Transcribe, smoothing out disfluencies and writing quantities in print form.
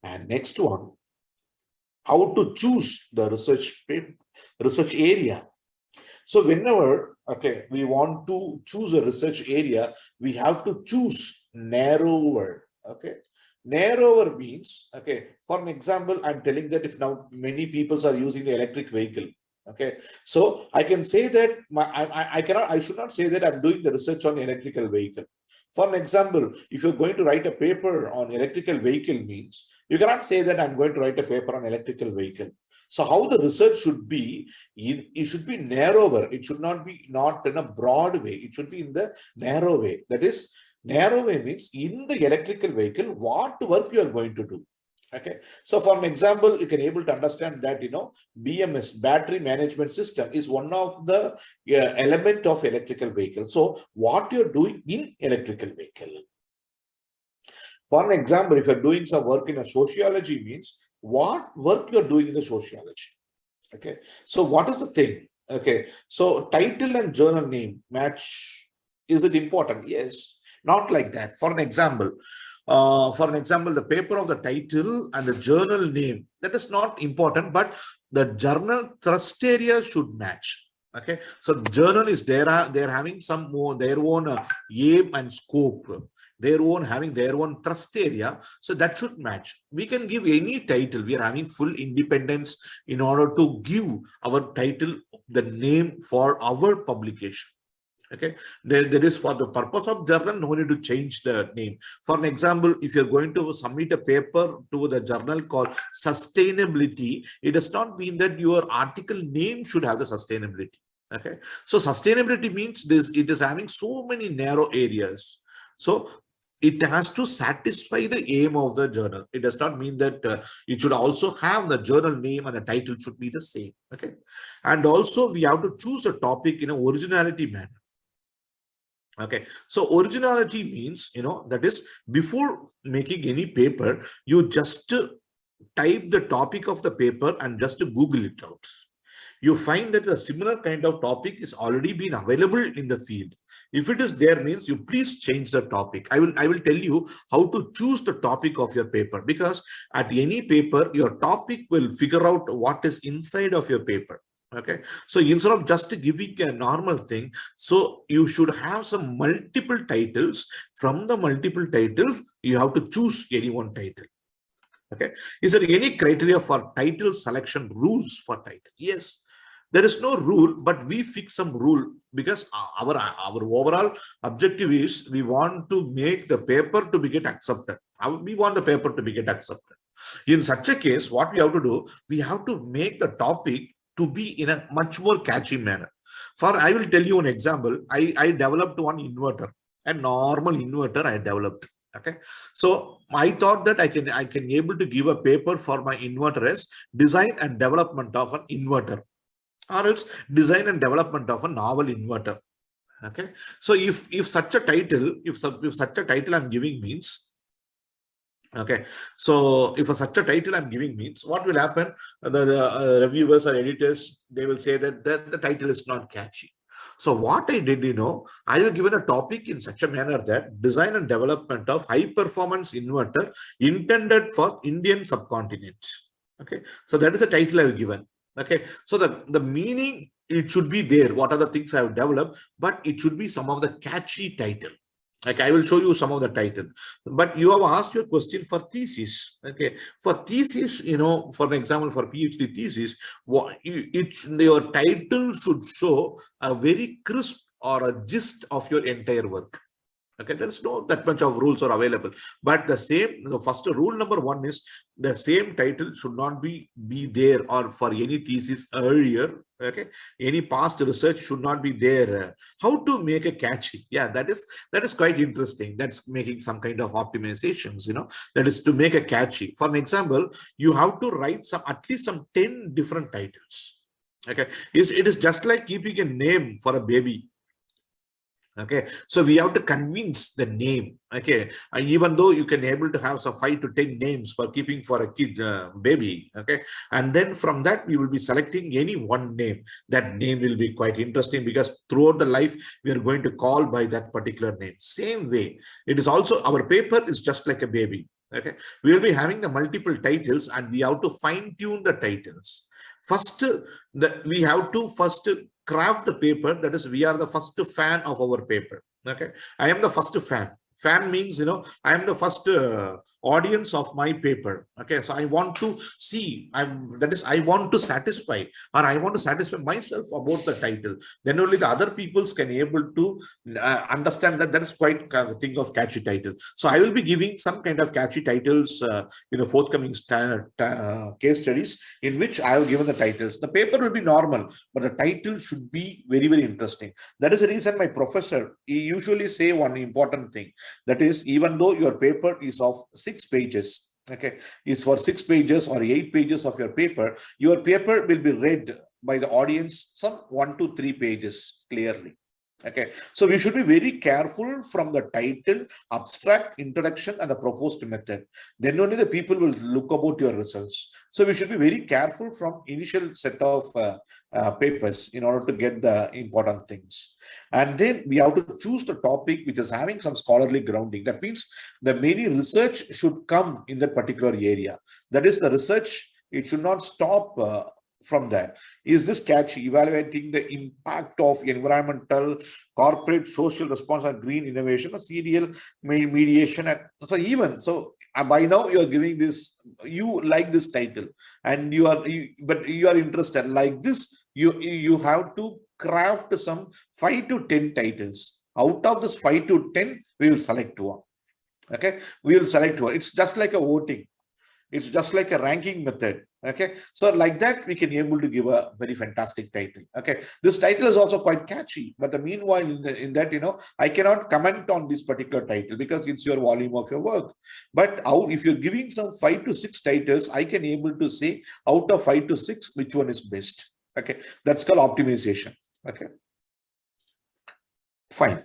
And next one, how to choose the research area. So whenever, okay, we want to choose a research area, we have to choose narrower. Okay, narrower means, okay, for an example, I'm telling that if now many people are using the electric vehicle. Okay, so I can say that I should not say that I'm doing the research on electrical vehicle. For an example, if you're going to write a paper on electrical vehicle means, you cannot say that I'm going to write a paper on electrical vehicle. So how the research should be, it should be narrower. It should not be not in a broad way. It should be in the narrow way. That is, narrow way means in the electrical vehicle, what work you are going to do. Okay. So for an example, you can able to understand that, BMS, battery management system, is one of the element of electrical vehicle. So what you're doing in electrical vehicle. For an example, if you're doing some work in a sociology means, what work you're doing in the sociology. Okay. So what is the thing? Okay. So title and journal name match. Is it important? Yes. Not like that. For an example, the paper of the title and the journal name, that is not important, but the journal thrust area should match. Okay. So journal is they're having some more their own aim and scope. Having their own thrust area, so that should match. We can give any title. We are having full independence in order to give our title the name for our publication. Okay, there is, for the purpose of journal, no need to change the name. For an example, if you're going to submit a paper to the journal called sustainability, it does not mean that your article name should have the sustainability. Okay, so sustainability means this, it is having so many narrow areas. So it has to satisfy the aim of the journal. It does not mean that it should also have the journal name and the title should be the same. Okay, and also we have to choose the topic in an originality manner. Okay, so originality means, that is, before making any paper, you just type the topic of the paper and just Google it out. You find that a similar kind of topic is already been available in the field. If it is there means, you please change the topic. I will tell you how to choose the topic of your paper, because at any paper, your topic will figure out what is inside of your paper. Okay, so instead of just giving a normal thing, so you should have some multiple titles. From the multiple titles, you have to choose any one title. Okay, is there any criteria for title selection, rules for title? Yes, there is no rule, but we fix some rule, because our overall objective is we want to make the paper to be get accepted. We want the paper to be get accepted. In such a case, what we have to do, we have to make the topic to be in a much more catchy manner. I will tell you an example. I developed one inverter, a normal inverter I developed. Okay, so I thought that I can able to give a paper for my inverter as design and development of an inverter, or else design and development of a novel inverter. Okay, so if such a title, if such a title I'm giving means, okay, so if such a title I'm giving means, what will happen? The reviewers or editors, they will say that the title is not catchy. So what I did, I have given a topic in such a manner that design and development of high performance inverter intended for Indian subcontinent. Okay, so that is the title I have given. Okay, so the meaning, it should be there. What are the things I have developed, but it should be some of the catchy title. Like, I will show you some of the title, but you have asked your question for thesis. Okay, for thesis, for example, for PhD thesis, your title should show a very crisp or a gist of your entire work. Okay, there's no that much of rules are available, but the first rule number one is the same title should not be there, or for any thesis earlier. Okay, any past research should not be there. How to make a catchy? Yeah, that is quite interesting. That's making some kind of optimizations. That is to make a catchy. For an example, you have to write at least some 10 different titles. Okay, it is just like keeping a name for a baby. Okay, so we have to convince the name. Okay, even though you can able to have some 5 to 10 names for keeping for a kid, baby. Okay, and then from that we will be selecting any one name. That name will be quite interesting, because throughout the life we are going to call by that particular name. Same way, it is also, our paper is just like a baby. Okay, we will be having the multiple titles, and we have to fine tune the titles. First, we have to first craft the paper. That is, we are the first fan of our paper. Okay, I am the first fan. Fan means, I am the first audience of my paper. Okay, so I want to see, I want to satisfy, or I want to satisfy myself about the title. Then only the other peoples can able to understand that is quite thing of catchy title. So I will be giving some kind of catchy titles forthcoming case studies, in which I have given the titles. The paper will be normal, but the title should be very, very interesting. That is the reason my professor, he usually say one important thing. That is, even though your paper is of 6 pages, okay, is for 6 pages or 8 pages of your paper will be read by the audience some 1 to 3 pages clearly. Okay, so we should be very careful from the title, abstract, introduction, and the proposed method. Then only the people will look about your results. So we should be very careful from initial set of papers in order to get the important things. And then we have to choose the topic which is having some scholarly grounding. That means the many research should come in that particular area. That is, the research, it should not stop from that. Is this catchy? Evaluating the impact of environmental, corporate, social response on green innovation, or serial mediation. And so even so, by now you are giving this, you like this title, and but you are interested like this. You have to craft some 5 to 10 titles. Out of this 5 to 10, we will select one. Okay, we will select one. It's just like a voting. It's just like a ranking method. Okay, so like that, we can be able to give a very fantastic title. Okay, this title is also quite catchy, but the meanwhile, in that, I cannot comment on this particular title because it's your volume of your work. But if you're giving some 5 to 6 titles, I can able to say out of 5 to 6, which one is best. Okay, that's called optimization. Okay, fine.